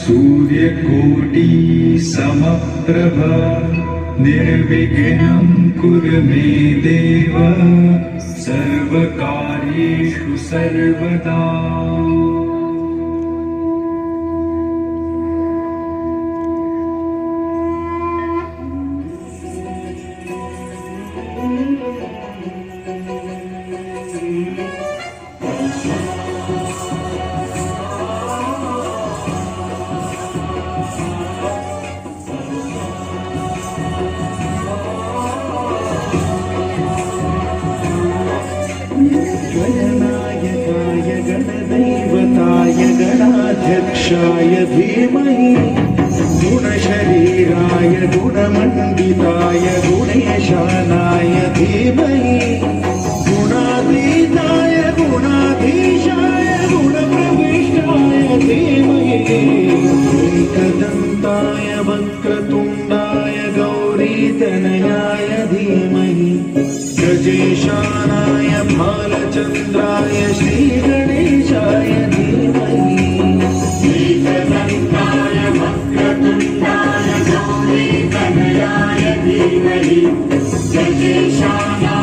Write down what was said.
सूर्यकोटि समप्रभ निर्विघ्नं कुरु मे देव सर्वकार्येषु सर्वदा। गणनायकाय गणदैवताय गणाध्यक्षाय धीमहि गुणशरीराय गुणमण्डिताय गुणेशानाय धीमहि गुणातीताय गुणाधीशाय गुणप्रविष्टाय धीमहि एकदन्ताय वक्रतुण्डाय गौरीतनयाय धीमहि गजेशानाय भालचन्द्राय श्रीगणेशाय धीमहि एकदन्ताय वक्रतुण्डाय गौरीतनयाय धीमहि गजेशानाय